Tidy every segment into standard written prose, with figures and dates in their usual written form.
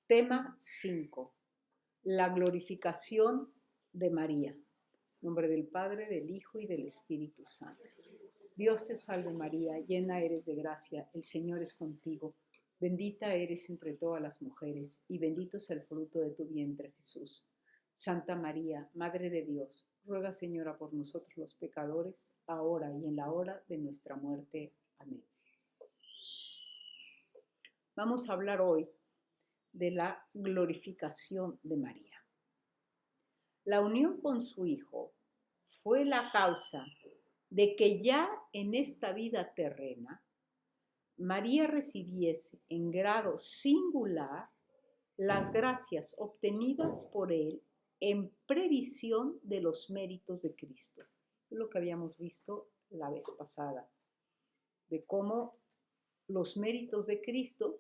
Tema 5. La glorificación de María. En nombre del Padre, del Hijo y del Espíritu Santo. Dios te salve María, llena eres de gracia, el Señor es contigo. Bendita eres entre todas las mujeres, y bendito es el fruto de tu vientre, Jesús. Santa María, Madre de Dios, ruega, Señora, por nosotros los pecadores, ahora y en la hora de nuestra muerte. Amén. Vamos a hablar hoy de la glorificación de María. La unión con su Hijo fue la causa de que ya en esta vida terrena María recibiese en grado singular las gracias obtenidas por él en previsión de los méritos de Cristo. Es lo que habíamos visto la vez pasada, de cómo los méritos de Cristo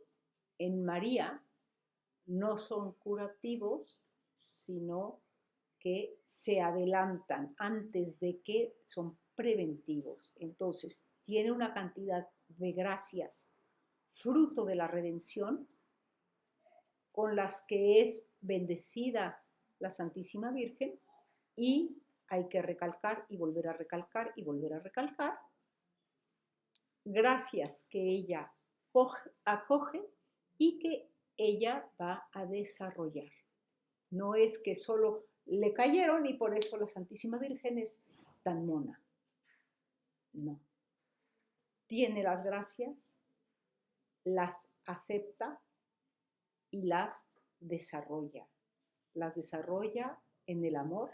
en María no son curativos, sino que se adelantan antes de que son preventivos. Entonces, tiene una cantidad de gracias, fruto de la redención, con las que es bendecida la Santísima Virgen, y hay que recalcar y volver a recalcar y volver a recalcar, gracias que ella acoge y que ella va a desarrollar. No es que solo le cayeron y por eso la Santísima Virgen es tan mona. No. Tiene las gracias, las acepta y las desarrolla. Las desarrolla en el amor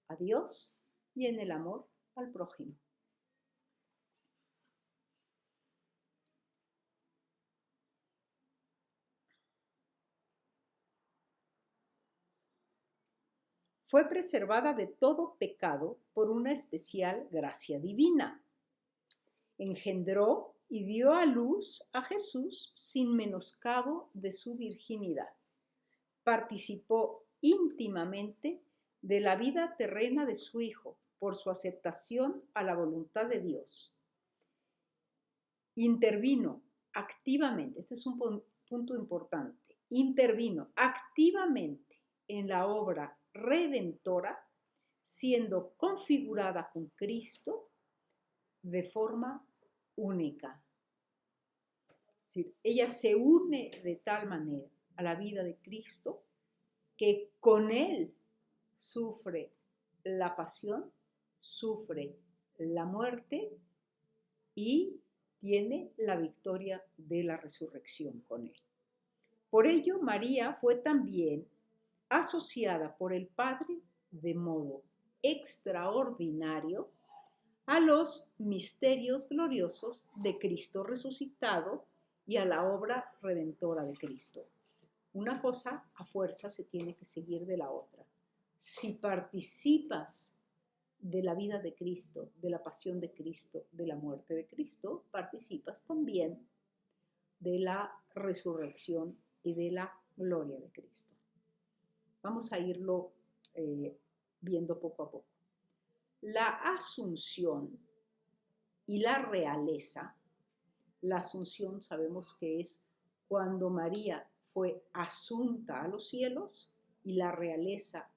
a Dios y en el amor al prójimo. Fue preservada de todo pecado por una especial gracia divina. Engendró y dio a luz a Jesús sin menoscabo de su virginidad. Participó íntimamente de la vida terrena de su Hijo por su aceptación a la voluntad de Dios. Intervino activamente, este es un punto importante, intervino activamente en la obra redentora, siendo configurada con Cristo de forma única. Es decir, ella se une de tal manera a la vida de Cristo que con él sufre la pasión, sufre la muerte y tiene la victoria de la resurrección con él. Por ello, María fue también asociada por el Padre de modo extraordinario a los misterios gloriosos de Cristo resucitado y a la obra redentora de Cristo. Una cosa a fuerza se tiene que seguir de la otra. Si participas de la vida de Cristo, de la pasión de Cristo, de la muerte de Cristo, participas también de la resurrección y de la gloria de Cristo. Vamos a irlo viendo poco a poco. La asunción y la realeza. La asunción sabemos que es cuando María fue asunta a los cielos, y la realeza,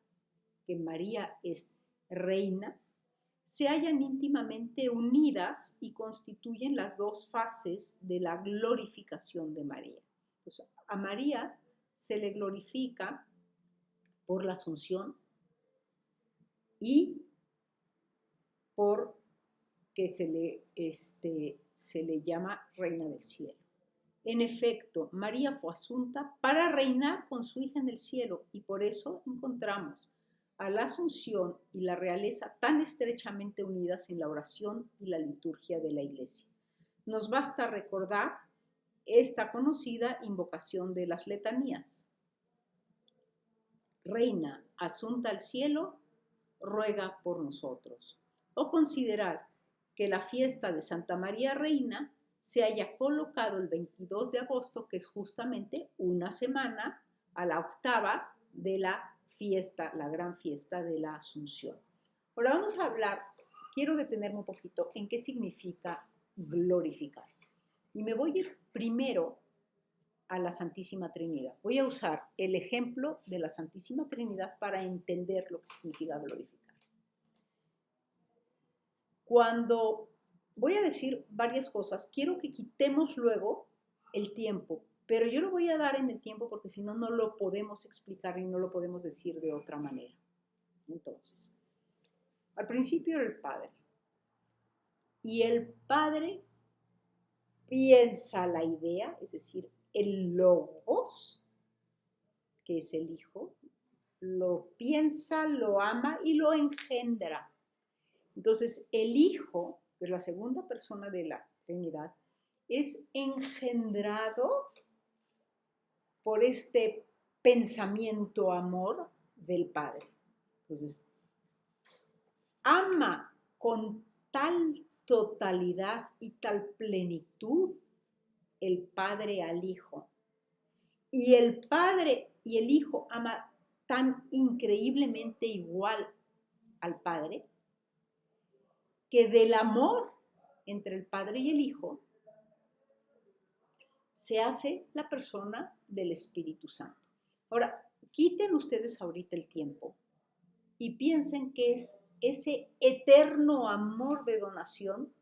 que María es reina, se hallan íntimamente unidas y constituyen las dos fases de la glorificación de María. Entonces, a María se le glorifica por la asunción y por que se le llama reina del cielo. En efecto, María fue asunta para reinar con su hija en el cielo, y por eso encontramos a la asunción y la realeza tan estrechamente unidas en la oración y la liturgia de la Iglesia. Nos basta recordar esta conocida invocación de las letanías. Reina, asunta al cielo, ruega por nosotros. O considerar que la fiesta de Santa María Reina se haya colocado el 22 de agosto, que es justamente una semana a la octava de la fiesta, la gran fiesta de la Asunción. Ahora vamos a hablar, quiero detenerme un poquito en qué significa glorificar. Y me voy a ir primero a la Santísima Trinidad. Voy a usar el ejemplo de la Santísima Trinidad para entender lo que significa glorificar. Cuando voy a decir varias cosas, quiero que quitemos luego el tiempo, pero yo lo voy a dar en el tiempo porque si no, no lo podemos explicar y no lo podemos decir de otra manera. Entonces, al principio era el Padre. Y el Padre piensa la idea, es decir, el logos, que es el Hijo, lo piensa, lo ama y lo engendra. Entonces, el Hijo, que es la segunda persona de la Trinidad, es engendrado por este pensamiento amor del Padre. Entonces, ama con tal totalidad y tal plenitud el Padre al Hijo. Y el Padre y el Hijo ama tan increíblemente igual al Padre, que del amor entre el Padre y el Hijo se hace la persona del Espíritu Santo. Ahora, quiten ustedes ahorita el tiempo y piensen que es ese eterno amor de donación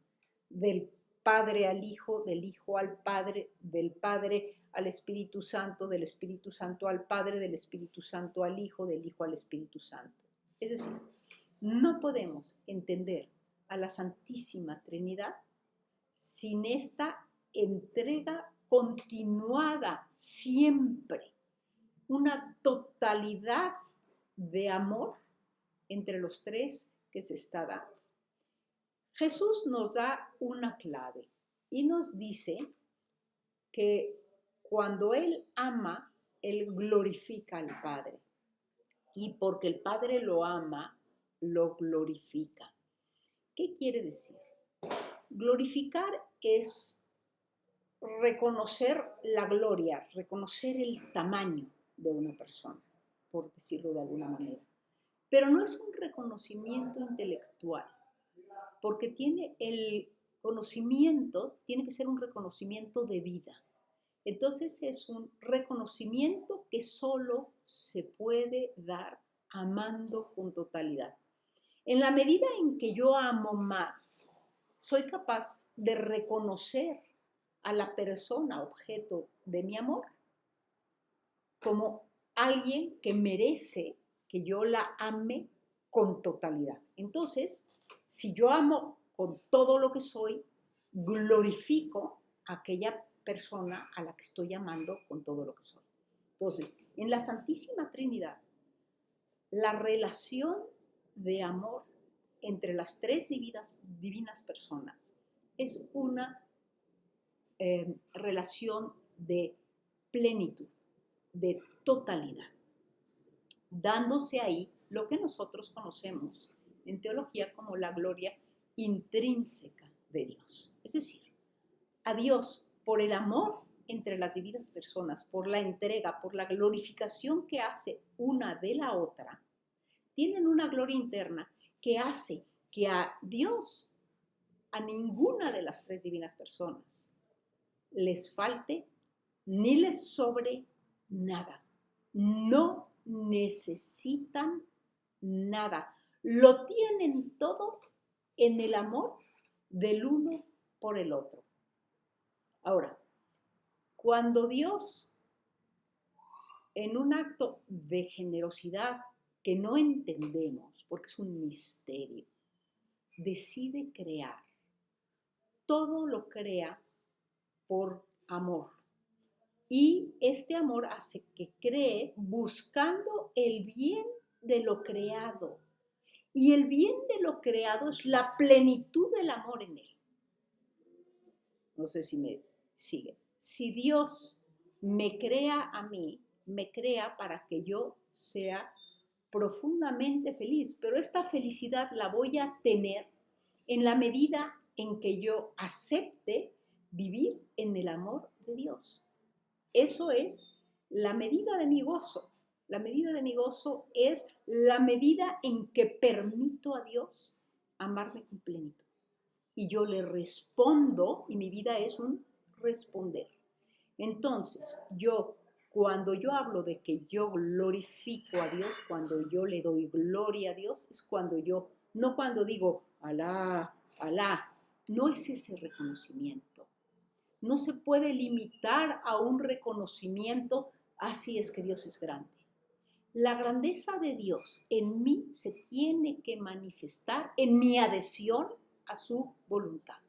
del Padre al Hijo, del Hijo al Padre, del Padre al Espíritu Santo, del Espíritu Santo al Padre, del Espíritu Santo al Hijo, del Hijo al Espíritu Santo. Es decir, no podemos entender a la Santísima Trinidad sin esta entrega continuada, siempre, una totalidad de amor entre los tres que se está dando. Jesús nos da una clave y nos dice que cuando Él ama, Él glorifica al Padre. Y porque el Padre lo ama, lo glorifica. ¿Qué quiere decir? Glorificar es reconocer la gloria, reconocer el tamaño de una persona, por decirlo de alguna manera. Pero no es un reconocimiento intelectual, porque tiene el conocimiento, tiene que ser un reconocimiento de vida. Entonces es un reconocimiento que solo se puede dar amando con totalidad. En la medida en que yo amo más, soy capaz de reconocer a la persona objeto de mi amor como alguien que merece que yo la ame con totalidad. Entonces, si yo amo con todo lo que soy, glorifico a aquella persona a la que estoy amando con todo lo que soy. Entonces, en la Santísima Trinidad, la relación de amor entre las tres divinas personas es una relación de plenitud, de totalidad, dándose ahí lo que nosotros conocemos en teología como la gloria intrínseca de Dios. Es decir, a Dios, por el amor entre las divinas personas, por la entrega, por la glorificación que hace una de la otra, tienen una gloria interna que hace que a Dios, a ninguna de las tres divinas personas, les falte ni les sobre nada. No necesitan nada. Lo tienen todo en el amor del uno por el otro. Ahora, cuando Dios, en un acto de generosidad que no entendemos, porque es un misterio, decide crear, todo lo crea por amor. Y este amor hace que cree buscando el bien de lo creado. Y el bien de lo creado es la plenitud del amor en él. No sé si me sigue. Si Dios me crea a mí, me crea para que yo sea profundamente feliz, pero esta felicidad la voy a tener en la medida en que yo acepte vivir en el amor de Dios. Eso es la medida de mi gozo. La medida de mi gozo es la medida en que permito a Dios amarme con plenitud. Y yo le respondo, y mi vida es un responder. Entonces, cuando yo hablo de que yo glorifico a Dios, cuando yo le doy gloria a Dios, es no cuando digo, Alá, Alá, no es ese reconocimiento. No se puede limitar a un reconocimiento, así es que Dios es grande. La grandeza de Dios en mí se tiene que manifestar en mi adhesión a su voluntad,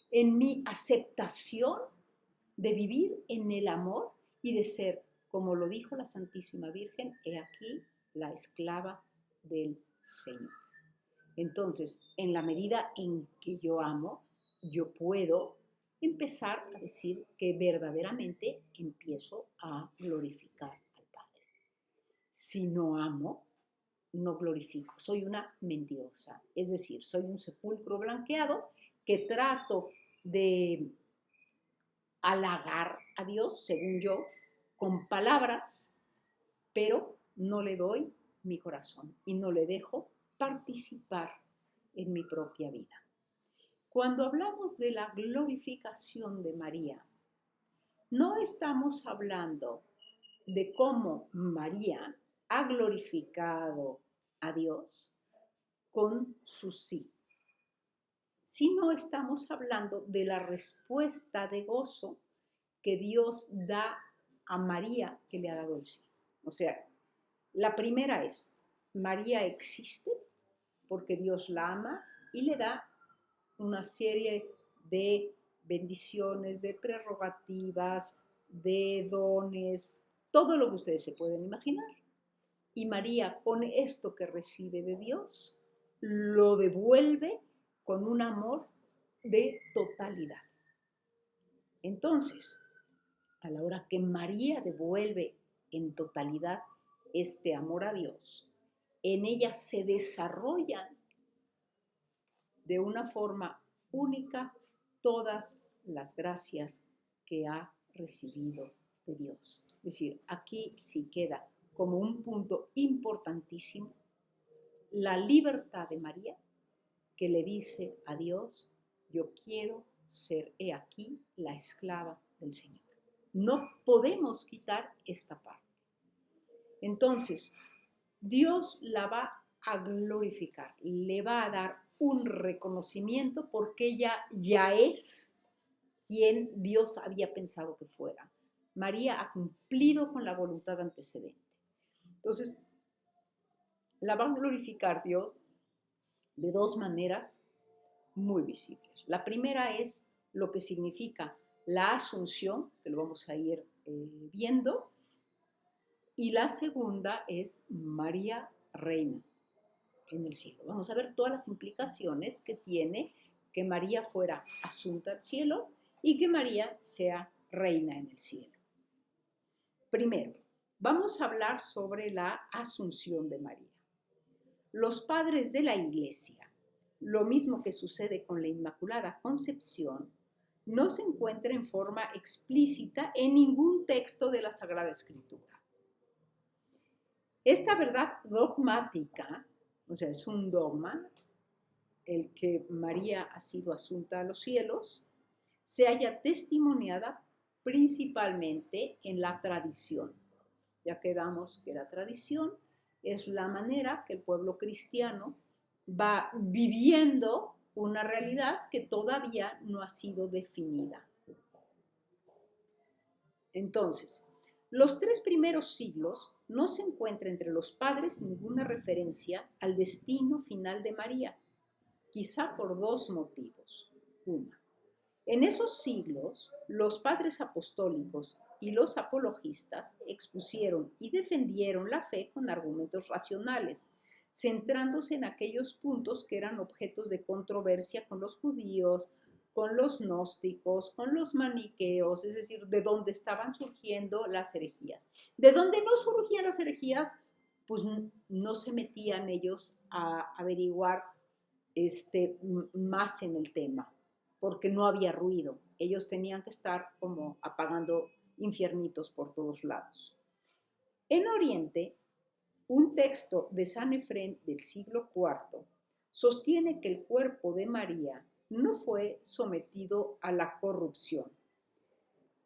en mi aceptación de vivir en el amor y de ser, como lo dijo la Santísima Virgen, he aquí la esclava del Señor. Entonces, en la medida en que yo amo, yo puedo empezar a decir que verdaderamente empiezo a glorificar al Padre. Si no amo, no glorifico. Soy una mentirosa. Es decir, soy un sepulcro blanqueado que trato de halagar a Dios, según yo, con palabras, pero no le doy mi corazón y no le dejo participar en mi propia vida. Cuando hablamos de la glorificación de María, no estamos hablando de cómo María ha glorificado a Dios con su sí, sino estamos hablando de la respuesta de gozo que Dios da a María que le ha dado el sí. O sea, la primera es, María existe porque Dios la ama y le da una serie de bendiciones, de prerrogativas, de dones, todo lo que ustedes se pueden imaginar. Y María, con esto que recibe de Dios, lo devuelve con un amor de totalidad. Entonces, a la hora que María devuelve en totalidad este amor a Dios, en ella se desarrollan de una forma única todas las gracias que ha recibido de Dios. Es decir, aquí sí queda como un punto importantísimo la libertad de María, que le dice a Dios, yo quiero ser, he aquí, la esclava del Señor. No podemos quitar esta parte. Entonces, Dios la va a glorificar, le va a dar un reconocimiento porque ella ya es quien Dios había pensado que fuera. María ha cumplido con la voluntad antecedente. Entonces, la va a glorificar Dios de dos maneras muy visibles. La primera es lo que significa la asunción, que lo vamos a ir viendo, y la segunda es María Reina en el cielo. Vamos a ver todas las implicaciones que tiene que María fuera asunta al cielo y que María sea reina en el cielo. Primero, vamos a hablar sobre la asunción de María. Los padres de la Iglesia, lo mismo que sucede con la Inmaculada Concepción, no se encuentra en forma explícita en ningún texto de la Sagrada Escritura. Esta verdad dogmática, o sea, es un dogma, el que María ha sido asunta a los cielos, se halla testimoniada principalmente en la tradición. Ya quedamos que la tradición es la manera que el pueblo cristiano va viviendo una realidad que todavía no ha sido definida. Entonces, los 3 primeros siglos no se encuentra entre los padres ninguna referencia al destino final de María, quizá por 2 motivos. Una, en esos siglos, los padres apostólicos y los apologistas expusieron y defendieron la fe con argumentos racionales, centrándose en aquellos puntos que eran objetos de controversia con los judíos, con los gnósticos, con los maniqueos, es decir, de dónde estaban surgiendo las herejías. De dónde no surgían las herejías, pues no se metían ellos a averiguar más en el tema, porque no había ruido. Ellos tenían que estar como apagando infiernitos por todos lados. En Oriente, un texto de San Efrén del siglo IV sostiene que el cuerpo de María no fue sometido a la corrupción,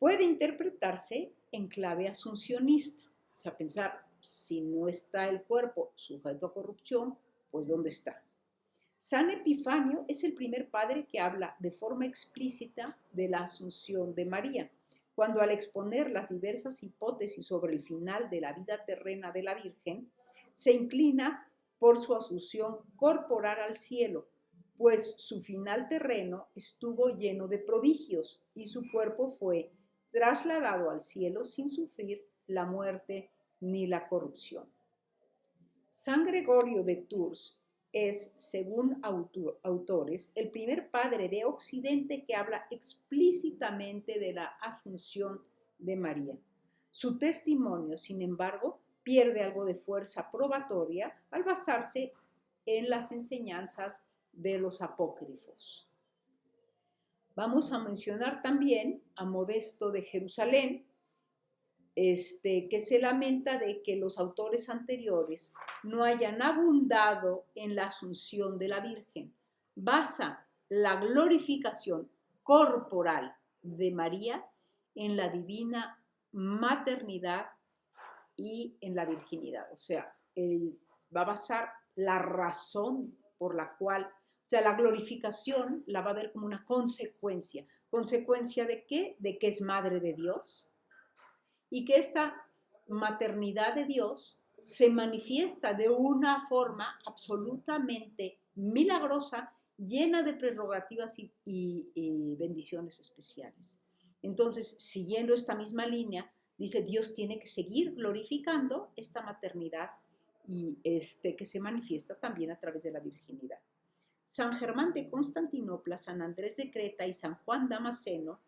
puede interpretarse en clave asuncionista. O sea, pensar, si no está el cuerpo sujeto a corrupción, pues ¿dónde está? San Epifanio es el primer padre que habla de forma explícita de la asunción de María, cuando al exponer las diversas hipótesis sobre el final de la vida terrena de la Virgen, se inclina por su asunción corporal al cielo, pues su final terreno estuvo lleno de prodigios y su cuerpo fue trasladado al cielo sin sufrir la muerte ni la corrupción. San Gregorio de Tours es, según autores, el primer padre de Occidente que habla explícitamente de la asunción de María. Su testimonio, sin embargo, pierde algo de fuerza probatoria al basarse en las enseñanzas de los apócrifos. Vamos a mencionar también a Modesto de Jerusalén, que se lamenta de que los autores anteriores no hayan abundado en la asunción de la Virgen. Basa la glorificación corporal de María en la divina maternidad y en la virginidad. O sea, él va a basar la razón por la cual, o sea, la glorificación la va a ver como una consecuencia. ¿Consecuencia de qué? De que es madre de Dios y que esta maternidad de Dios se manifiesta de una forma absolutamente milagrosa, llena de prerrogativas y bendiciones especiales. Entonces, siguiendo esta misma línea, dice, Dios tiene que seguir glorificando esta maternidad y que se manifiesta también a través de la virginidad. San Germán de Constantinopla, San Andrés de Creta y San Juan Damasceno,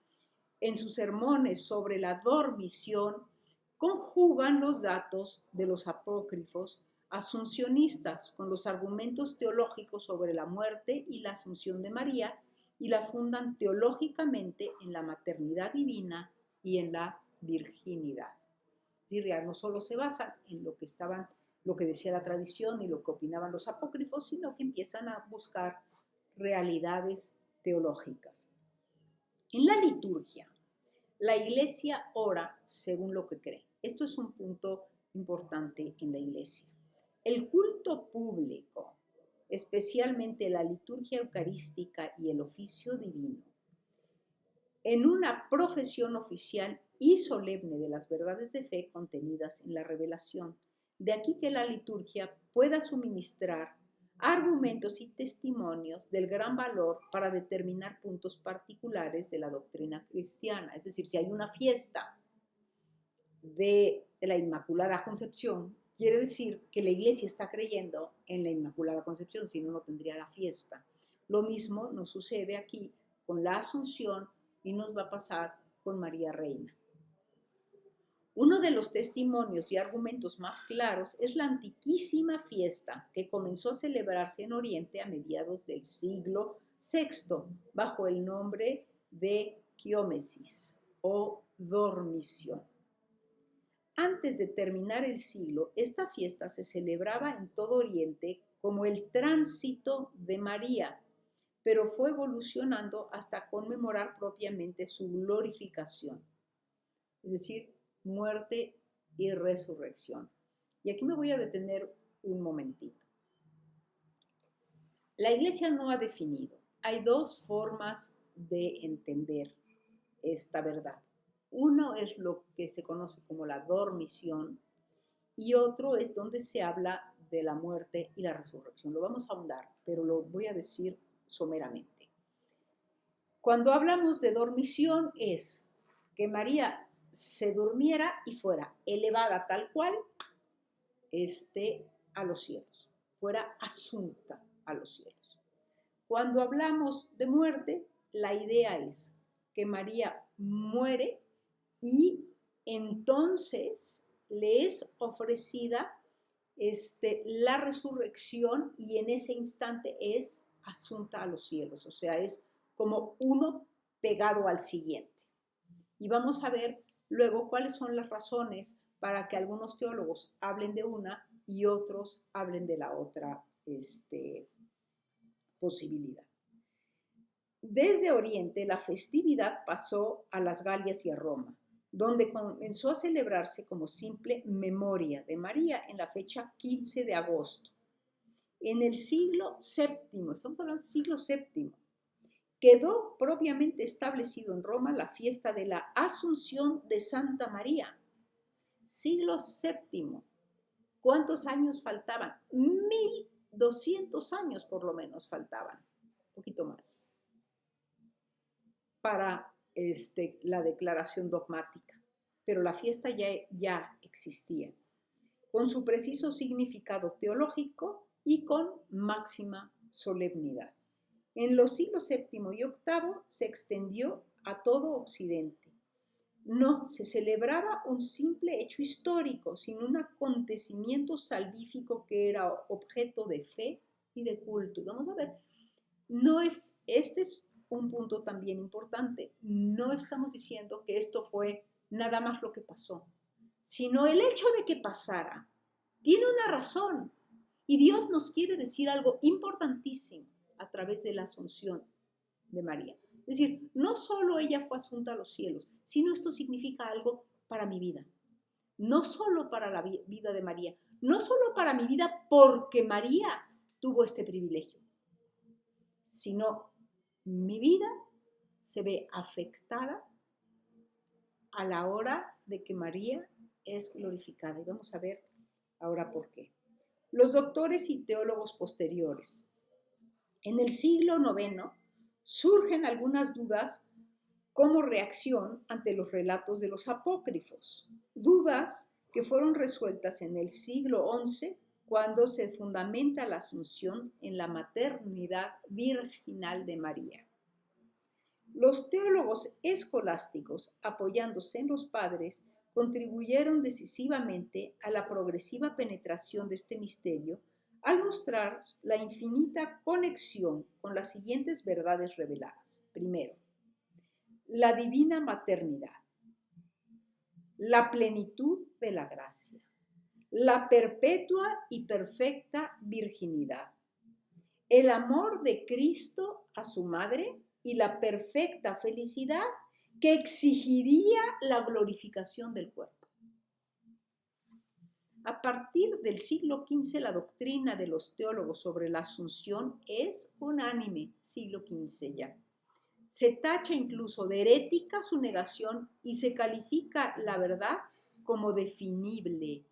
en sus sermones sobre la dormición, conjugan los datos de los apócrifos asuncionistas con los argumentos teológicos sobre la muerte y la asunción de María y la fundan teológicamente en la maternidad divina y en la virginidad. Es decir, ya no solo se basan en lo que decía la tradición y lo que opinaban los apócrifos, sino que empiezan a buscar realidades teológicas. En la liturgia, la iglesia ora según lo que cree. Esto es un punto importante en la iglesia. El culto público, especialmente la liturgia eucarística y el oficio divino, en una profesión oficial y solemne de las verdades de fe contenidas en la revelación. De aquí que la liturgia pueda suministrar argumentos y testimonios del gran valor para determinar puntos particulares de la doctrina cristiana. Es decir, si hay una fiesta de la Inmaculada Concepción, quiere decir que la iglesia está creyendo en la Inmaculada Concepción, si no, no tendría la fiesta. Lo mismo nos sucede aquí con la Asunción y nos va a pasar con María Reina. Uno de los testimonios y argumentos más claros es la antiquísima fiesta que comenzó a celebrarse en Oriente a mediados del siglo VI bajo el nombre de Quiómesis o dormición. Antes de terminar el siglo, esta fiesta se celebraba en todo Oriente como el tránsito de María, pero fue evolucionando hasta conmemorar propiamente su glorificación, es decir, muerte y resurrección. Y aquí me voy a detener un momentito. La Iglesia no ha definido. Hay dos formas de entender esta verdad. Uno es lo que se conoce como la dormición y otro es donde se habla de la muerte y la resurrección. Lo vamos a ahondar, pero lo voy a decir someramente. Cuando hablamos de dormición es que María se durmiera y fuera elevada tal cual a los cielos, fuera asunta a los cielos. Cuando hablamos de muerte, la idea es que María muere y entonces le es ofrecida la resurrección y en ese instante es asunta a los cielos, o sea, es como uno pegado al siguiente. Y vamos a ver luego cuáles son las razones para que algunos teólogos hablen de una y otros hablen de la otra posibilidad. Desde Oriente, la festividad pasó a las Galias y a Roma, donde comenzó a celebrarse como simple memoria de María en la fecha 15 de agosto. En el siglo VII, estamos hablando del siglo VII, quedó propiamente establecido en Roma la fiesta de la Asunción de Santa María. Siglo VII. ¿Cuántos años faltaban? 1200 años por lo menos faltaban, un poquito más, para la declaración dogmática. Pero la fiesta ya existía, con su preciso significado teológico y con máxima solemnidad. En los siglos VII y VIII se extendió a todo Occidente. No se celebraba un simple hecho histórico, sino un acontecimiento salvífico que era objeto de fe y de culto. Y vamos a ver, este es un punto también importante. No estamos diciendo que esto fue nada más lo que pasó, sino el hecho de que pasara tiene una razón. Y Dios nos quiere decir algo importantísimo a través de la Asunción de María. Es decir, no solo ella fue asunta a los cielos, sino esto significa algo para mi vida. No solo para la vida de María, no solo para mi vida porque María tuvo este privilegio, sino mi vida se ve afectada a la hora de que María es glorificada. Y vamos a ver ahora por qué. Los doctores y teólogos posteriores. En el siglo IX surgen algunas dudas como reacción ante los relatos de los apócrifos, dudas que fueron resueltas en el siglo XI cuando se fundamenta la Asunción en la maternidad virginal de María. Los teólogos escolásticos, apoyándose en los padres, contribuyeron decisivamente a la progresiva penetración de este misterio al mostrar la infinita conexión con las siguientes verdades reveladas. Primero, la divina maternidad, la plenitud de la gracia, la perpetua y perfecta virginidad, el amor de Cristo a su madre y la perfecta felicidad que exigiría la glorificación del cuerpo. A partir del siglo XV, la doctrina de los teólogos sobre la Asunción es unánime, siglo XV ya. Se tacha incluso de herética su negación y se califica la verdad como definible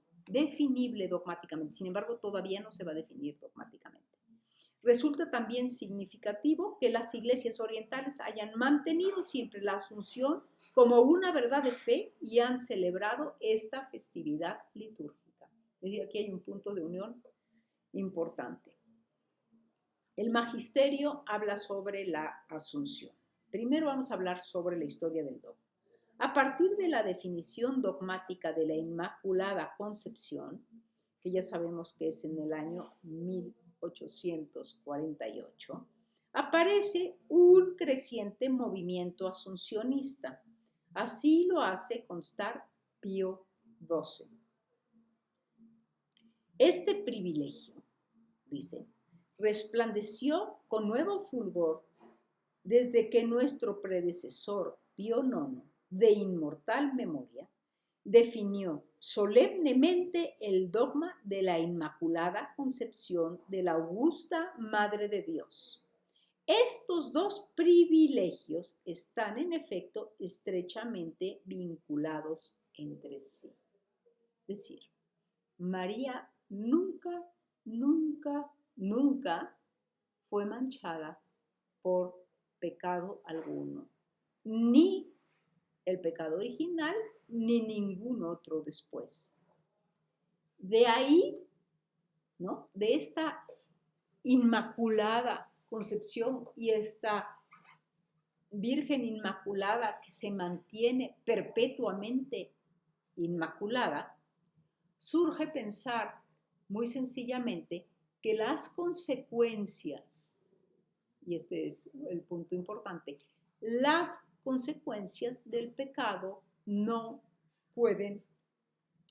dogmáticamente. Sin embargo, todavía no se va a definir dogmáticamente. Resulta también significativo que las iglesias orientales hayan mantenido siempre la Asunción como una verdad de fe y han celebrado esta festividad litúrgica. Es decir, aquí hay un punto de unión importante. El magisterio habla sobre la Asunción. Primero vamos a hablar sobre la historia del dogma. A partir de la definición dogmática de la Inmaculada Concepción, que ya sabemos que es en el año 1848, aparece un creciente movimiento asuncionista. Así lo hace constar Pío XII. Este privilegio, dice, resplandeció con nuevo fulgor desde que nuestro predecesor Pío IX, de inmortal memoria, definió solemnemente el dogma de la Inmaculada Concepción de la Augusta Madre de Dios. Estos dos privilegios están en efecto estrechamente vinculados entre sí. Es decir, María nunca fue manchada por pecado alguno, ni el pecado original, ni ningún otro después. De ahí, ¿no?, de esta inmaculada concepción y esta Virgen Inmaculada que se mantiene perpetuamente inmaculada, surge pensar muy sencillamente que las consecuencias, y este es el punto importante, las consecuencias del pecado no pueden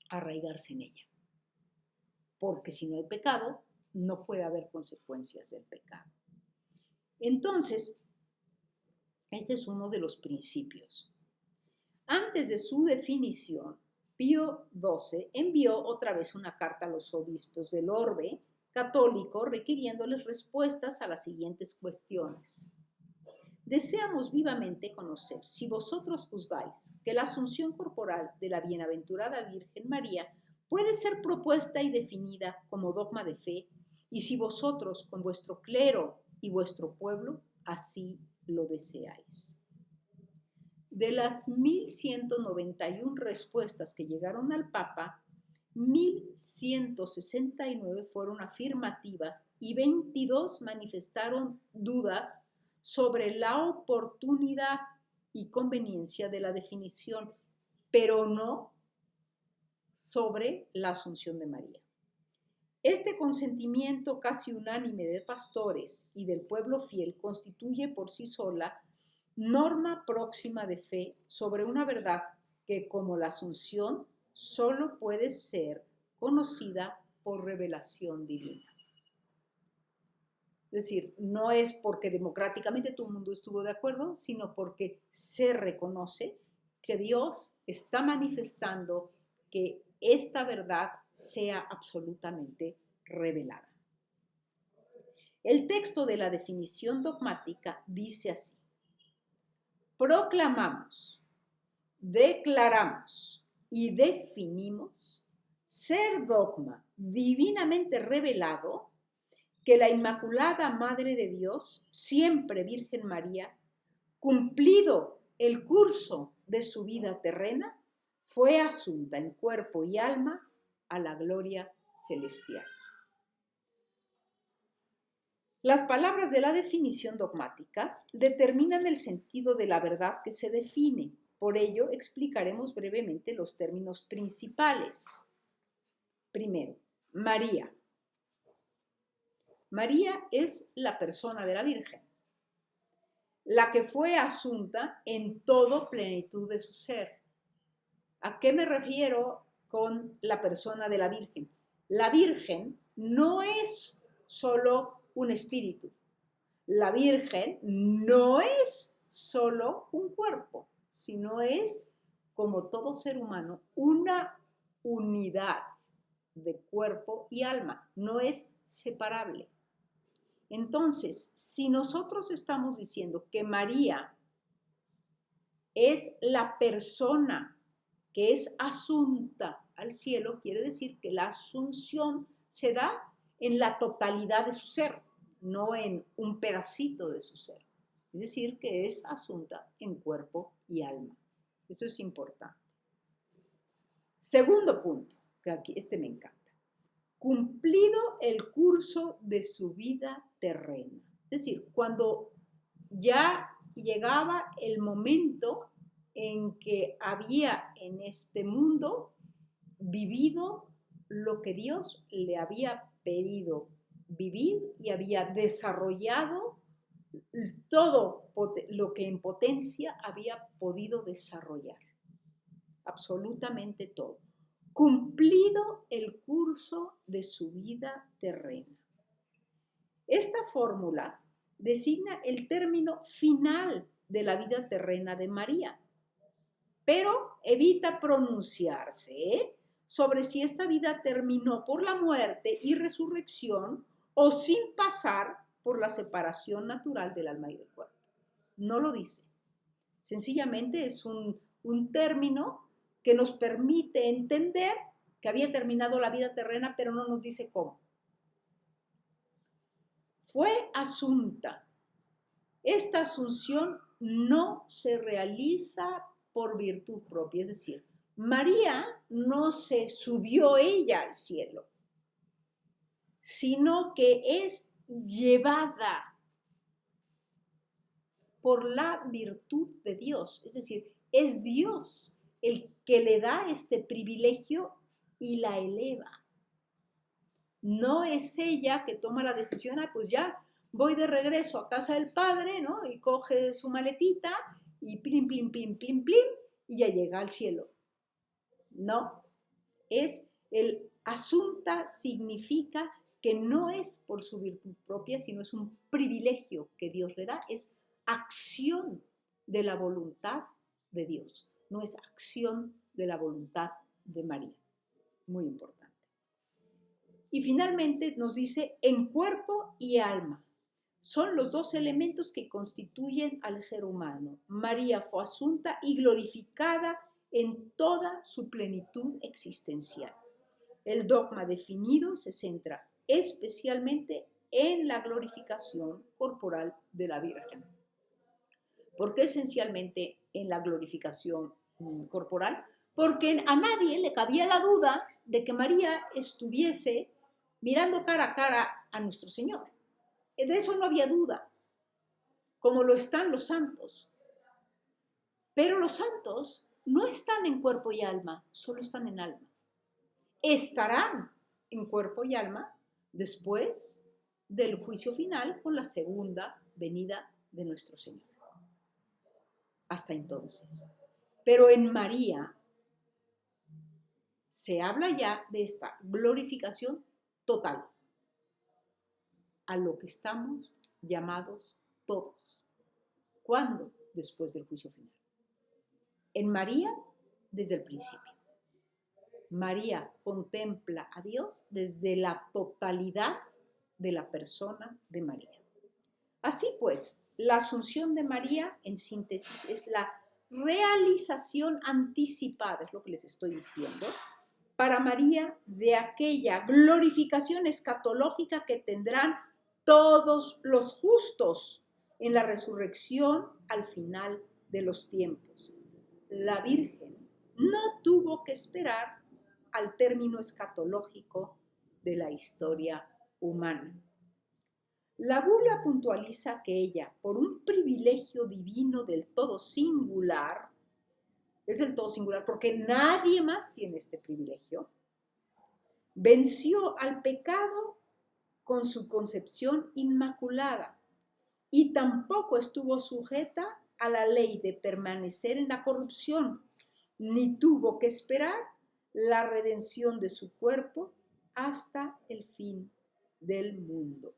arraigarse en ella. Porque si no hay pecado, no puede haber consecuencias del pecado. Entonces, Ese es uno de los principios. Antes de su definición, Pío XII envió otra vez una carta a los obispos del orbe católico requiriéndoles respuestas a las siguientes cuestiones. Deseamos vivamente conocer si vosotros juzgáis que la asunción corporal de la bienaventurada Virgen María puede ser propuesta y definida como dogma de fe, y si vosotros con vuestro clero y vuestro pueblo así lo deseáis. De las 1191 respuestas que llegaron al Papa, 1169 fueron afirmativas y 22 manifestaron dudas sobre la oportunidad y conveniencia de la definición, pero no sobre la Asunción de María. Este consentimiento casi unánime de pastores y del pueblo fiel constituye por sí sola norma próxima de fe sobre una verdad que, como la Asunción, solo puede ser conocida por revelación divina. Es decir, no es porque democráticamente todo el mundo estuvo de acuerdo, sino porque se reconoce que Dios está manifestando que esta verdad sea absolutamente revelada. El texto de la definición dogmática dice así: proclamamos, declaramos y definimos ser dogma divinamente revelado que la Inmaculada Madre de Dios, siempre Virgen María, cumplido el curso de su vida terrena, fue asunta en cuerpo y alma a la gloria celestial. Las palabras de la definición dogmática determinan el sentido de la verdad que se define. Por ello, explicaremos brevemente los términos principales. Primero, María. María es la persona de la Virgen, la que fue asunta en toda plenitud de su ser. ¿A qué me refiero con la persona de la Virgen? La Virgen no es solo un espíritu. La Virgen no es solo un cuerpo, sino es, como todo ser humano, una unidad de cuerpo y alma. No es separable. Entonces, si nosotros estamos diciendo que María es la persona que es asunta al cielo, quiere decir que la asunción se da en la totalidad de su ser, no en un pedacito de su ser. Es decir, que es asunta en cuerpo y alma. Eso es importante. Segundo punto, que aquí me encanta. Cumplido el curso de su vida terrena. Es decir, cuando ya llegaba el momento en que había en este mundo vivido lo que Dios le había pedido vivir y había desarrollado todo lo que en potencia había podido desarrollar. Absolutamente todo. Cumplido el curso de su vida terrena. Esta fórmula designa el término final de la vida terrena de María, pero evita pronunciarse sobre si esta vida terminó por la muerte y resurrección o sin pasar por la separación natural del alma y del cuerpo. No lo dice. Sencillamente es un término que nos permite entender que había terminado la vida terrena, pero no nos dice cómo. Fue asunta. Esta asunción no se realiza por virtud propia, es decir, María no se subió ella al cielo, sino que es llevada por la virtud de Dios, es decir, es Dios el que le da este privilegio y la eleva. No es ella que toma la decisión, pues ya voy de regreso a casa del Padre, ¿no? Y coge su maletita y plim, plim, plim, plim, plim, y ya llega al cielo. No, es el asunta significa que no es por su virtud propia, sino es un privilegio que Dios le da, es acción de la voluntad de Dios, no es acción de la voluntad de María. Muy importante. Y finalmente nos dice en cuerpo y alma. Son los dos elementos que constituyen al ser humano. María fue asunta y glorificada en toda su plenitud existencial. El dogma definido se centra especialmente en la glorificación corporal de la Virgen. ¿Por qué esencialmente en la glorificación corporal? Porque a nadie le cabía la duda de que María estuviese mirando cara a cara a nuestro Señor. De eso no había duda, como lo están los santos. Pero los santos no están en cuerpo y alma, solo están en alma. Estarán en cuerpo y alma después del juicio final con la segunda venida de nuestro Señor. Hasta entonces. Pero en María se habla ya de esta glorificación total, a lo que estamos llamados todos. ¿Cuándo? Después del juicio final. En María, desde el principio. María contempla a Dios desde la totalidad de la persona de María. Así pues, la asunción de María, en síntesis, es la realización anticipada, es lo que les estoy diciendo, para María de aquella glorificación escatológica que tendrán todos los justos en la resurrección al final de los tiempos. La Virgen no tuvo que esperar al término escatológico de la historia humana. La bula puntualiza que ella, por un privilegio divino del todo singular, es del todo singular porque nadie más tiene este privilegio, venció al pecado con su concepción inmaculada y tampoco estuvo sujeta a la ley de permanecer en la corrupción, ni tuvo que esperar la redención de su cuerpo hasta el fin del mundo.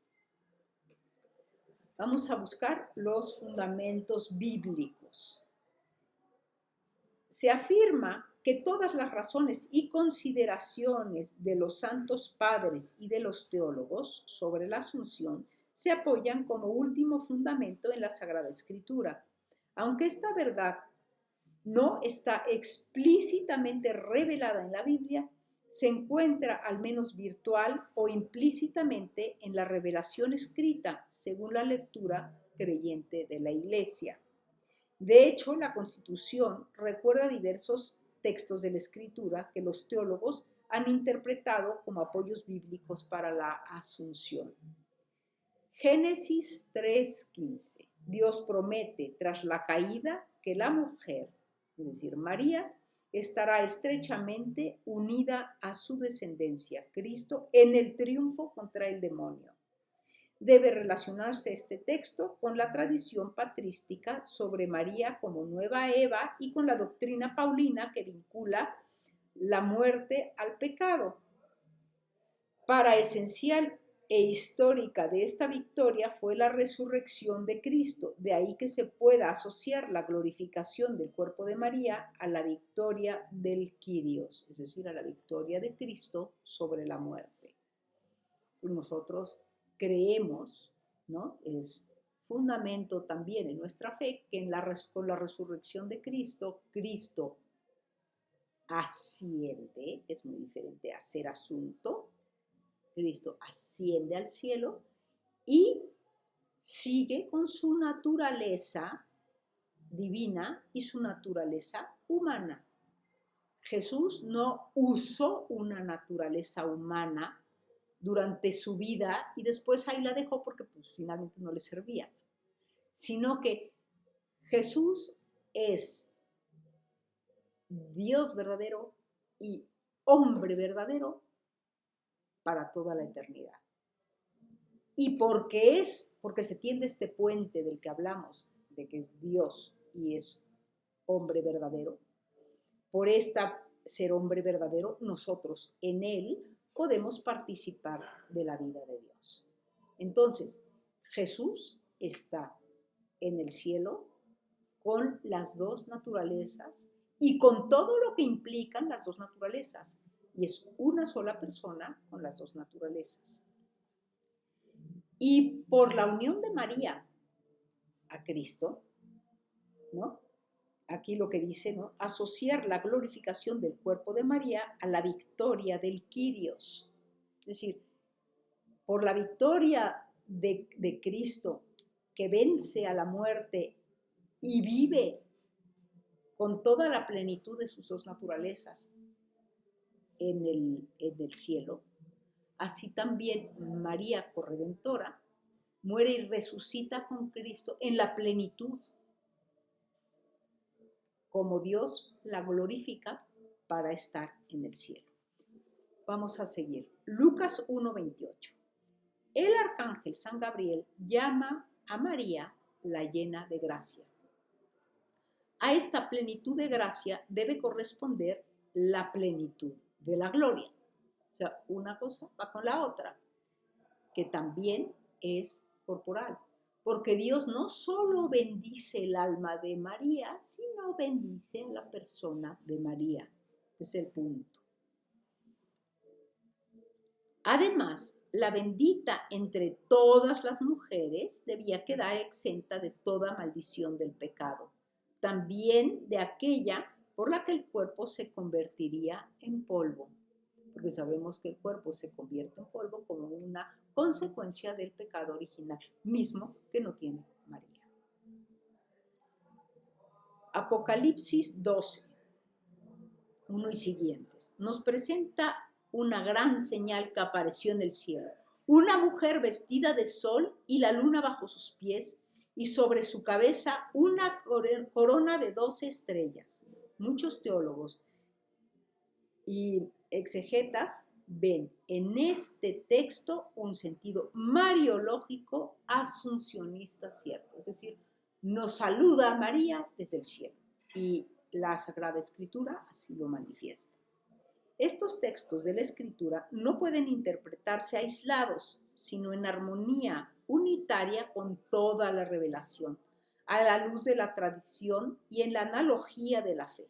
Vamos a buscar los fundamentos bíblicos. Se afirma que todas las razones y consideraciones de los santos padres y de los teólogos sobre la Asunción se apoyan como último fundamento en la Sagrada Escritura. Aunque esta verdad no está explícitamente revelada en la Biblia, se encuentra al menos virtual o implícitamente en la revelación escrita, según la lectura creyente de la Iglesia. De hecho, la Constitución recuerda diversos textos de la Escritura que los teólogos han interpretado como apoyos bíblicos para la Asunción. Génesis 3:15. Dios promete, tras la caída, que la mujer, es decir, María, estará estrechamente unida a su descendencia, Cristo, en el triunfo contra el demonio. Debe relacionarse este texto con la tradición patrística sobre María como nueva Eva y con la doctrina paulina que vincula la muerte al pecado. Para esencial e histórica de esta victoria fue la resurrección de Cristo, de ahí que se pueda asociar la glorificación del cuerpo de María a la victoria del Kyrios, es decir, a la victoria de Cristo sobre la muerte. Nosotros creemos, ¿no? Es fundamento también en nuestra fe que con la resurrección de Cristo, Cristo asciende, es muy diferente a ser asunto, Cristo asciende al cielo y sigue con su naturaleza divina y su naturaleza humana. Jesús no usó una naturaleza humana durante su vida y después ahí la dejó porque pues, finalmente no le servía, sino que Jesús es Dios verdadero y hombre verdadero para toda la eternidad. Y porque se tiende este puente del que hablamos, de que es Dios y es hombre verdadero, por ser hombre verdadero, nosotros en él podemos participar de la vida de Dios. Entonces, Jesús está en el cielo con las dos naturalezas y con todo lo que implican las dos naturalezas. Y es una sola persona con las dos naturalezas. Y por la unión de María a Cristo, ¿no? Aquí lo que dice, ¿no? Asociar la glorificación del cuerpo de María a la victoria del Kyrios. Es decir, por la victoria de Cristo que vence a la muerte y vive con toda la plenitud de sus dos naturalezas en el cielo, así también María corredentora muere y resucita con Cristo en la plenitud, como Dios la glorifica para estar en el cielo. Vamos a seguir. Lucas 1:28. El arcángel San Gabriel llama a María la llena de gracia. A esta plenitud de gracia debe corresponder la plenitud de la gloria. O sea, una cosa va con la otra, que también es corporal. Porque Dios no solo bendice el alma de María, sino bendice a la persona de María. Este es el punto. Además, la bendita entre todas las mujeres debía quedar exenta de toda maldición del pecado, también de aquella por la que el cuerpo se convertiría en polvo, porque sabemos que el cuerpo se convierte en polvo como una consecuencia del pecado original, mismo que no tiene María. Apocalipsis 12, 1 y siguientes, nos presenta una gran señal que apareció en el cielo. Una mujer vestida de sol y la luna bajo sus pies y sobre su cabeza una corona de 12 estrellas. Muchos teólogos y exegetas ven en este texto un sentido mariológico asuncionista cierto, es decir, nos saluda a María desde el cielo y la Sagrada Escritura así lo manifiesta. Estos textos de la Escritura no pueden interpretarse aislados, sino en armonía unitaria con toda la revelación, a la luz de la tradición y en la analogía de la fe.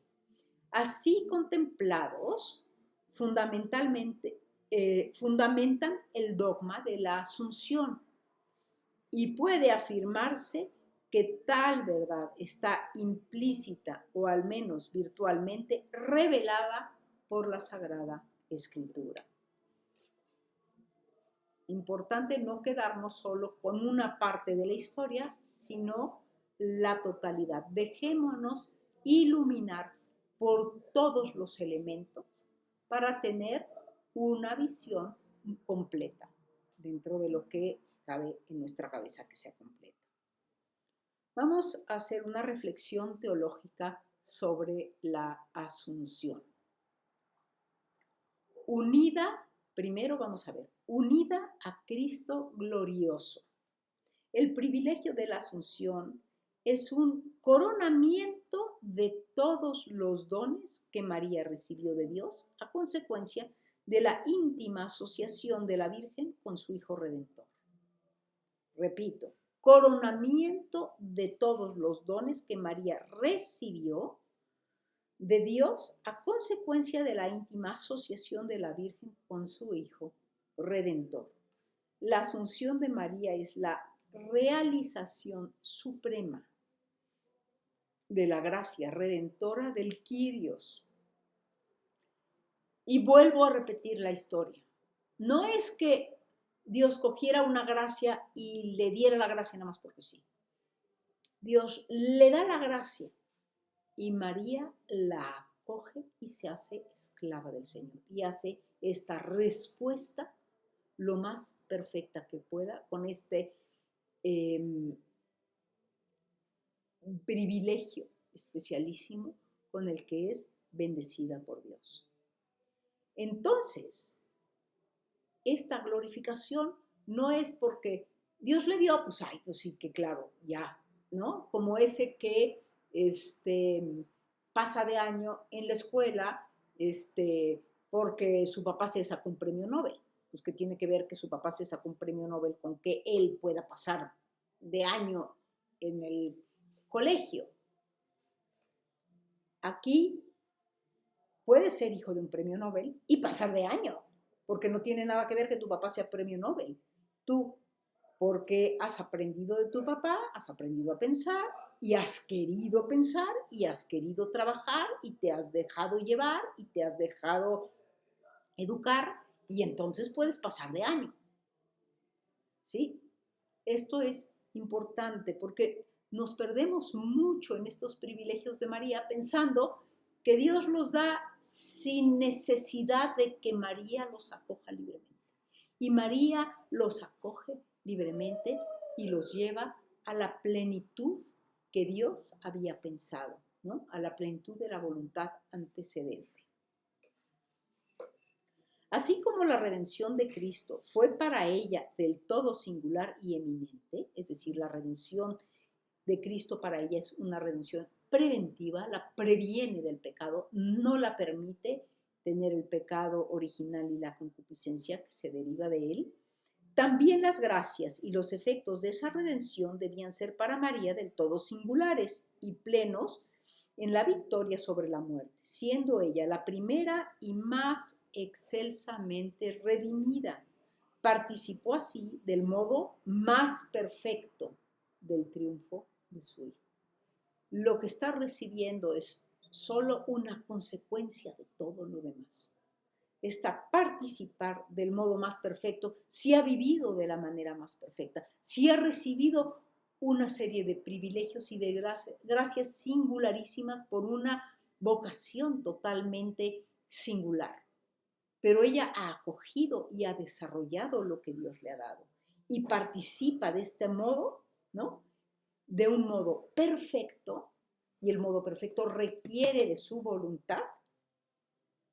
Así contemplados, fundamentan el dogma de la Asunción y puede afirmarse que tal verdad está implícita o al menos virtualmente revelada por la Sagrada Escritura. Importante no quedarnos solo con una parte de la historia, sino la totalidad. Dejémonos iluminar por todos los elementos para tener una visión completa dentro de lo que cabe en nuestra cabeza que sea completa. Vamos a hacer una reflexión teológica sobre la Asunción. Primero vamos a ver, unida a Cristo glorioso. El privilegio de la Asunción es un coronamiento de todos los dones que María recibió de Dios a consecuencia de la íntima asociación de la Virgen con su Hijo Redentor. Repito, coronamiento de todos los dones que María recibió de Dios a consecuencia de la íntima asociación de la Virgen con su Hijo Redentor. La Asunción de María es la realización suprema de la gracia redentora del Kyrios. Y vuelvo a repetir la historia. No es que Dios cogiera una gracia y le diera la gracia nada más porque sí. Dios le da la gracia y María la acoge y se hace esclava del Señor y hace esta respuesta lo más perfecta que pueda con este privilegio especialísimo con el que es bendecida por Dios. Entonces, esta glorificación no es porque Dios le dio, pues sí, que claro, ya, ¿no? Como ese que pasa de año en la escuela porque su papá se sacó un premio Nobel. Pues que tiene que ver que su papá se sacó un premio Nobel con que él pueda pasar de año en el colegio. aquí puedes ser hijo de un premio Nobel y pasar de año, porque no tiene nada que ver que tu papá sea premio Nobel. Tú, porque has aprendido de tu papá, has aprendido a pensar y has querido pensar y has querido trabajar y te has dejado llevar y te has dejado educar y entonces puedes pasar de año. ¿Sí? Esto es importante porque nos perdemos mucho en estos privilegios de María pensando que Dios los da sin necesidad de que María los acoja libremente. Y María los acoge libremente y los lleva a la plenitud que Dios había pensado, ¿no? A la plenitud de la voluntad antecedente. Así como la redención de Cristo fue para ella del todo singular y eminente, es decir, la redención de Cristo para ella es una redención preventiva, la previene del pecado, no la permite tener el pecado original y la concupiscencia que se deriva de él. También las gracias y los efectos de esa redención debían ser para María del todo singulares y plenos en la victoria sobre la muerte, siendo ella la primera y más excelsamente redimida. Participó así del modo más perfecto del triunfo de su Hijo. Lo que está recibiendo es solo una consecuencia de todo lo demás. Está participar del modo más perfecto, si ha vivido de la manera más perfecta, si ha recibido una serie de privilegios y de gracias singularísimas por una vocación totalmente singular. Pero ella ha acogido y ha desarrollado lo que Dios le ha dado y participa de este modo, ¿no? De un modo perfecto, y el modo perfecto requiere de su voluntad,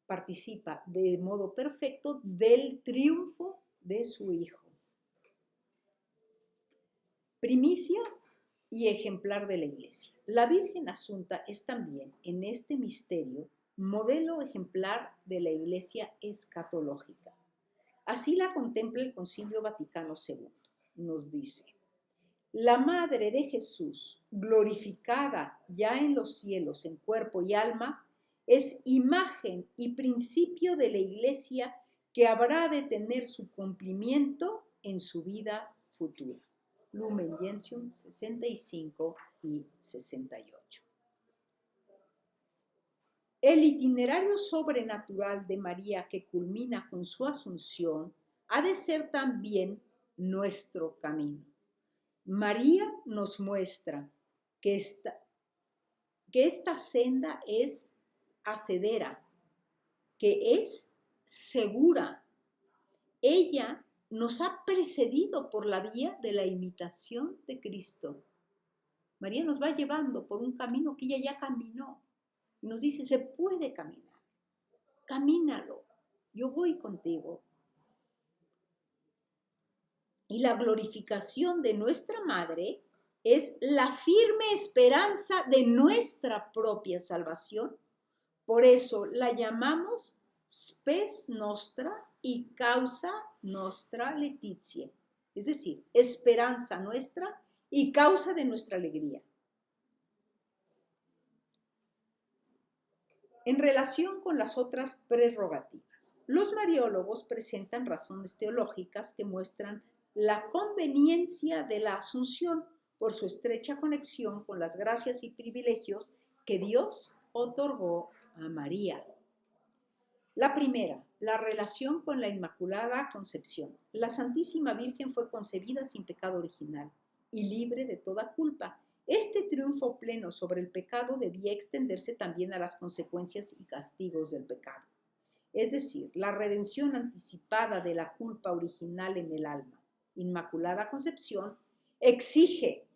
participa de modo perfecto del triunfo de su Hijo. Primicia y ejemplar de la Iglesia. La Virgen Asunta es también en este misterio modelo ejemplar de la Iglesia escatológica. Así la contempla el Concilio Vaticano II. Nos dice: la Madre de Jesús, glorificada ya en los cielos en cuerpo y alma, es imagen y principio de la Iglesia que habrá de tener su cumplimiento en su vida futura. Lumen Gentium 65 y 68. El itinerario sobrenatural de María que culmina con su asunción ha de ser también nuestro camino. María nos muestra que esta senda es hacedera, que es segura. Ella nos ha precedido por la vía de la imitación de Cristo. María nos va llevando por un camino que ella ya caminó. Y nos dice, se puede caminar. Camínalo. Yo voy contigo. Y la glorificación de nuestra Madre es la firme esperanza de nuestra propia salvación. Por eso la llamamos spes nostra y causa nostra laetitia, es decir, esperanza nuestra y causa de nuestra alegría. En relación con las otras prerrogativas, los mariólogos presentan razones teológicas que muestran la conveniencia de la asunción por su estrecha conexión con las gracias y privilegios que Dios otorgó a María. La primera, la relación con la Inmaculada Concepción. La Santísima Virgen fue concebida sin pecado original y libre de toda culpa. Este triunfo pleno sobre el pecado debía extenderse también a las consecuencias y castigos del pecado. Es decir, la redención anticipada de la culpa original en el alma, Inmaculada Concepción, exige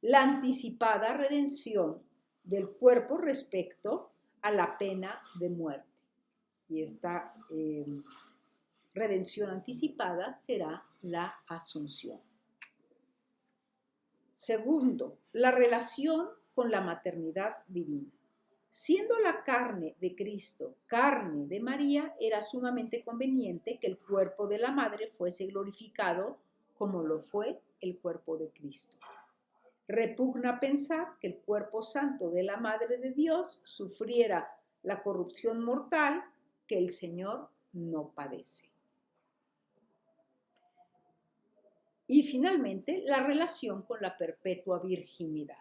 la anticipada redención del cuerpo respecto a la pena de muerte. Y esta redención anticipada será la asunción. Segundo, la relación con la maternidad divina. Siendo la carne de Cristo carne de María, era sumamente conveniente que el cuerpo de la madre fuese glorificado como lo fue el cuerpo de Cristo. Repugna pensar que el cuerpo santo de la Madre de Dios sufriera la corrupción mortal que el Señor no padece. Y finalmente, la relación con la perpetua virginidad.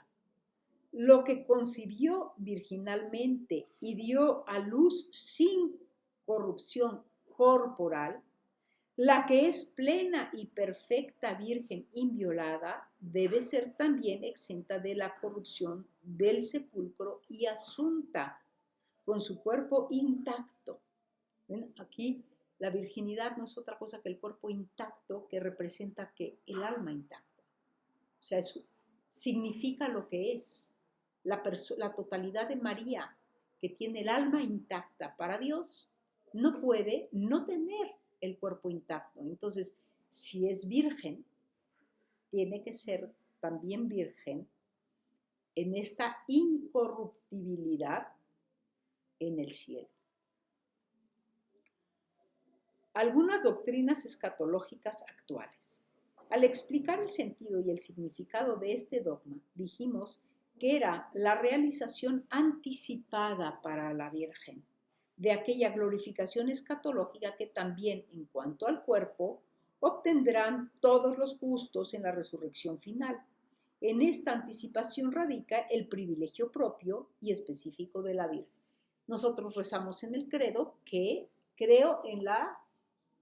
Lo que concibió virginalmente y dio a luz sin corrupción corporal, la que es plena y perfecta virgen inviolada, debe ser también exenta de la corrupción del sepulcro y asunta con su cuerpo intacto. ¿Ven? Aquí la virginidad no es otra cosa que el cuerpo intacto que representa que el alma intacta. O sea, eso significa lo que es la totalidad de María, que tiene el alma intacta para Dios, no puede no tener el cuerpo intacto. Entonces, si es virgen, tiene que ser también virgen en esta incorruptibilidad en el cielo. Algunas doctrinas escatológicas actuales. Al explicar el sentido y el significado de este dogma, dijimos que era la realización anticipada para la Virgen de aquella glorificación escatológica que también, en cuanto al cuerpo, obtendrán todos los justos en la resurrección final. En esta anticipación radica el privilegio propio y específico de la Virgen. Nosotros rezamos en el credo que creo en la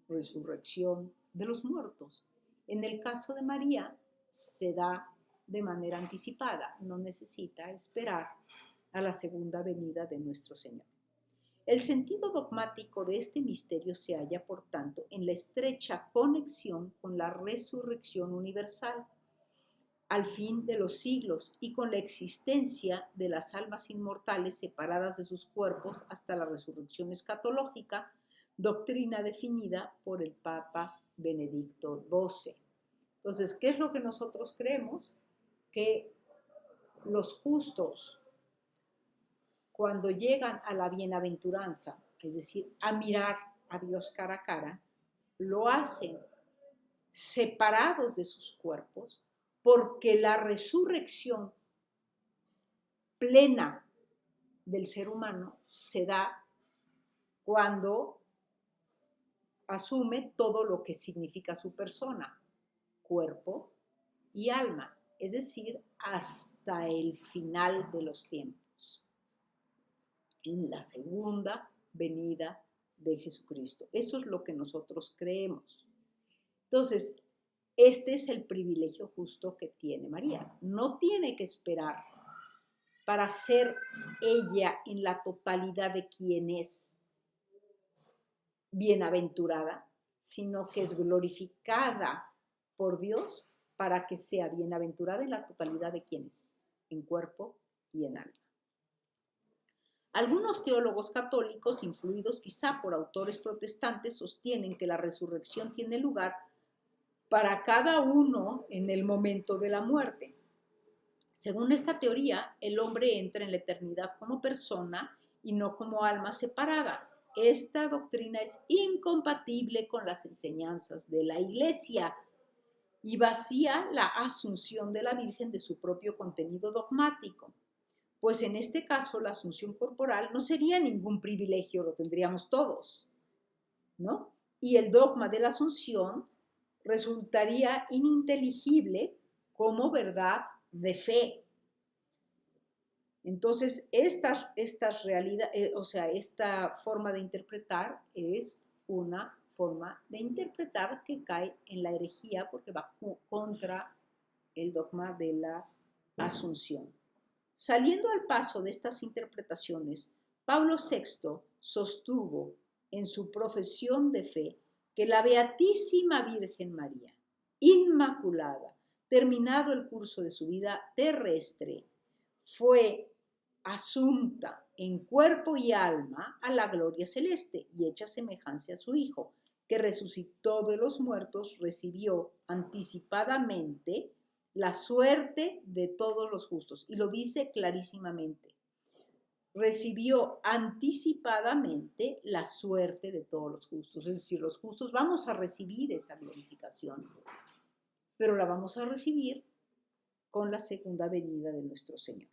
resurrección de los muertos. En el caso de María, se da de manera anticipada, no necesita esperar a la segunda venida de nuestro Señor. El sentido dogmático de este misterio se halla, por tanto, en la estrecha conexión con la resurrección universal al fin de los siglos y con la existencia de las almas inmortales separadas de sus cuerpos hasta la resurrección escatológica, doctrina definida por el Papa Benedicto XII. Entonces, ¿qué es lo que nosotros creemos? Que los justos, cuando llegan a la bienaventuranza, es decir, a mirar a Dios cara a cara, lo hacen separados de sus cuerpos, porque la resurrección plena del ser humano se da cuando asume todo lo que significa su persona, cuerpo y alma, es decir, hasta el final de los tiempos, en la segunda venida de Jesucristo. Eso es lo que nosotros creemos. Entonces, este es el privilegio justo que tiene María. No tiene que esperar para ser ella en la totalidad de quien es bienaventurada, sino que es glorificada por Dios para que sea bienaventurada en la totalidad de quien es, en cuerpo y en alma. Algunos teólogos católicos, influidos quizá por autores protestantes, sostienen que la resurrección tiene lugar para cada uno en el momento de la muerte. Según esta teoría, el hombre entra en la eternidad como persona y no como alma separada. Esta doctrina es incompatible con las enseñanzas de la Iglesia y vacía la asunción de la Virgen de su propio contenido dogmático. Pues en este caso la asunción corporal no sería ningún privilegio, lo tendríamos todos, ¿no? Y el dogma de la asunción resultaría ininteligible como verdad de fe. Entonces, esta forma de interpretar es una forma de interpretar que cae en la herejía porque va contra el dogma de la asunción. Saliendo al paso de estas interpretaciones, Pablo VI sostuvo en su profesión de fe que la Beatísima Virgen María, inmaculada, terminado el curso de su vida terrestre, fue asunta en cuerpo y alma a la gloria celeste y hecha semejanza a su Hijo, que resucitó de los muertos, recibió anticipadamente la suerte de todos los justos. Y lo dice clarísimamente. Recibió anticipadamente la suerte de todos los justos. Es decir, los justos vamos a recibir esa glorificación, pero la vamos a recibir con la segunda venida de nuestro Señor.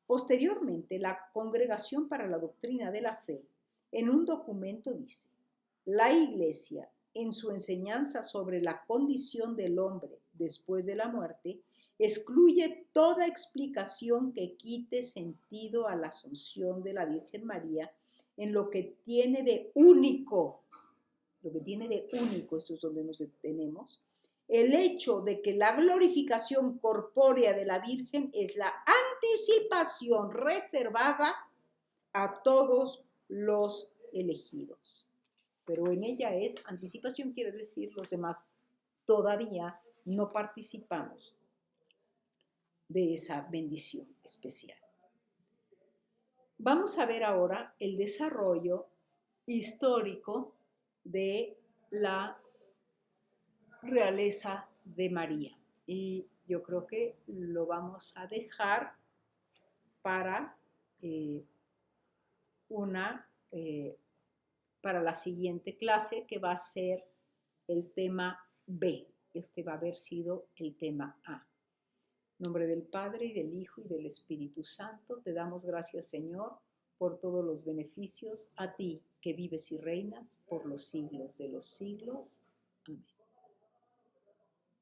Posteriormente, la Congregación para la Doctrina de la Fe, en un documento dice: la Iglesia, en su enseñanza sobre la condición del hombre después de la muerte, excluye toda explicación que quite sentido a la asunción de la Virgen María en lo que tiene de único, esto es donde nos detenemos, el hecho de que la glorificación corpórea de la Virgen es la anticipación reservada a todos los elegidos. Pero en ella es anticipación, quiere decir los demás todavía no participamos de esa bendición especial. Vamos a ver ahora el desarrollo histórico de la realeza de María. Y yo creo que lo vamos a dejar para para la siguiente clase, que va a ser el tema B. Este va a haber sido el tema A. En nombre del Padre, y del Hijo, y del Espíritu Santo, te damos gracias, Señor, por todos los beneficios, a ti que vives y reinas por los siglos de los siglos. Amén.